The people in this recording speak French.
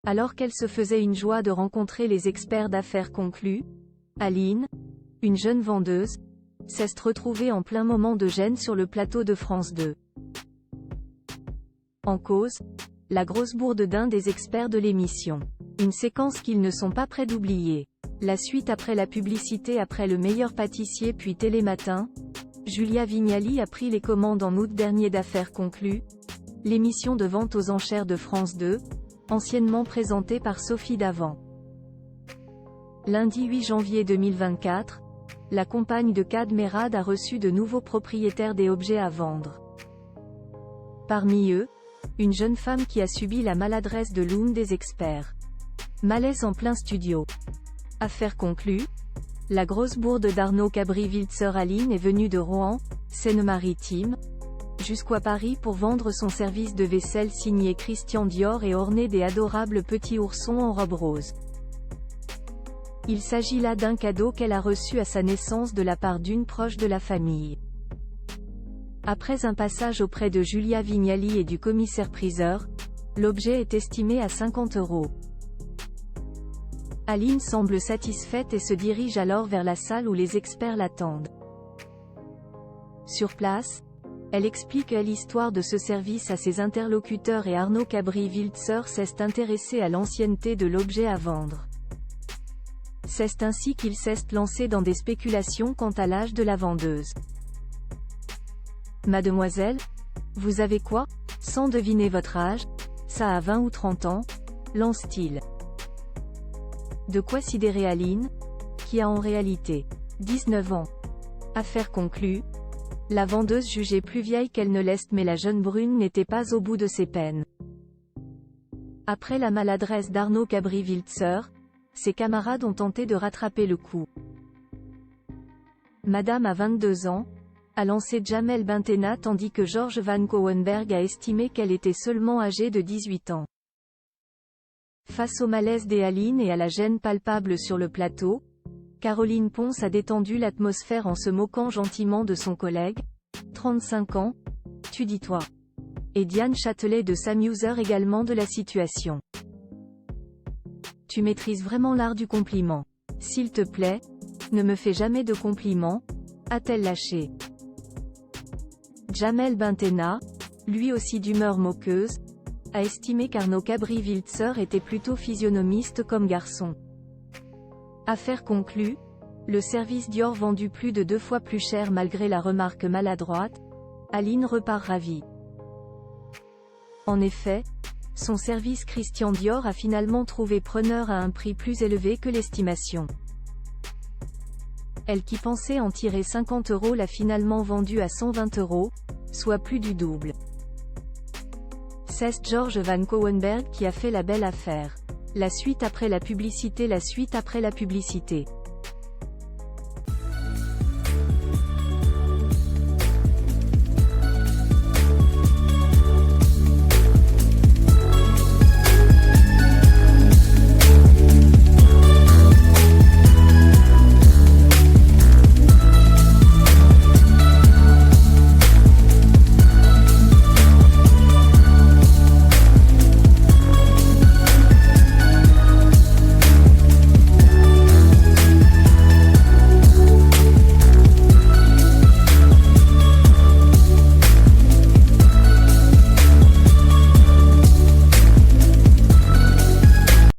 Alors qu'elle se faisait une joie de rencontrer les experts d'affaires conclus, Aline, une jeune vendeuse, s'est retrouvée en plein moment de gêne sur le plateau de France 2. En cause, la grosse bourde d'un des experts de l'émission. Une séquence qu'ils ne sont pas prêts d'oublier. La suite après la publicité après Le Meilleur Pâtissier puis Télématin, Julia Vignali a pris les commandes en août dernier d'Affaires conclues, l'émission de vente aux enchères de France 2, anciennement présentée par Sophie Davant. Lundi 8 janvier 2024, la compagne de Kad Merad a reçu de nouveaux propriétaires des objets à vendre. Parmi eux, une jeune femme qui a subi la maladresse de l'une des experts. Malaise en plein studio. Affaire conclue, la grosse bourde d'Arnaud Cabri-Wiltzer. Aline est venue de Rouen, Seine-Maritime, jusqu'à Paris pour vendre son service de vaisselle signé Christian Dior et orné des adorables petits oursons en robe rose. Il s'agit là d'un cadeau qu'elle a reçu à sa naissance de la part d'une proche de la famille. Après un passage auprès de Julia Vignali et du commissaire-priseur, l'objet est estimé à 50 €. Aline semble satisfaite et se dirige alors vers la salle où les experts l'attendent. Sur place, elle explique l'histoire de ce service à ses interlocuteurs et Arnaud Cabri-Wiltzer s'est intéressé à l'ancienneté de l'objet à vendre. C'est ainsi qu'il s'est lancé dans des spéculations quant à l'âge de la vendeuse. Mademoiselle, vous avez quoi? Sans deviner votre âge, ça a 20 ou 30 ans, lance-t-il. De quoi sidérer Aline, qui a en réalité 19 ans. Affaire conclue, la vendeuse jugée plus vieille qu'elle ne l'est mais la jeune brune n'était pas au bout de ses peines. Après la maladresse d'Arnaud Cabri-Wiltzer, ses camarades ont tenté de rattraper le coup. Madame a 22 ans, a lancé Jamel Bentena tandis que George Van Cowenberg a estimé qu'elle était seulement âgée de 18 ans. Face au malaise d'Aline et à la gêne palpable sur le plateau, Caroline Ponce a détendu l'atmosphère en se moquant gentiment de son collègue, 35 ans, tu dis toi. Et Diane Châtelet de s'amuser également de la situation. Tu maîtrises vraiment l'art du compliment. S'il te plaît, ne me fais jamais de compliments, a-t-elle lâché. Jamel Bentena, lui aussi d'humeur moqueuse, a estimé qu'Arnaud Cabri-Wiltzer était plutôt physionomiste comme garçon. Affaire conclue, le service Dior vendu plus de 2 fois plus cher malgré la remarque maladroite, Aline repart ravie. En effet, son service Christian Dior a finalement trouvé preneur à un prix plus élevé que l'estimation. Elle qui pensait en tirer 50 € l'a finalement vendu à 120 €, soit plus du double. C'est George Van Cowenberg qui a fait la belle affaire. La suite après la publicité. La suite après la publicité.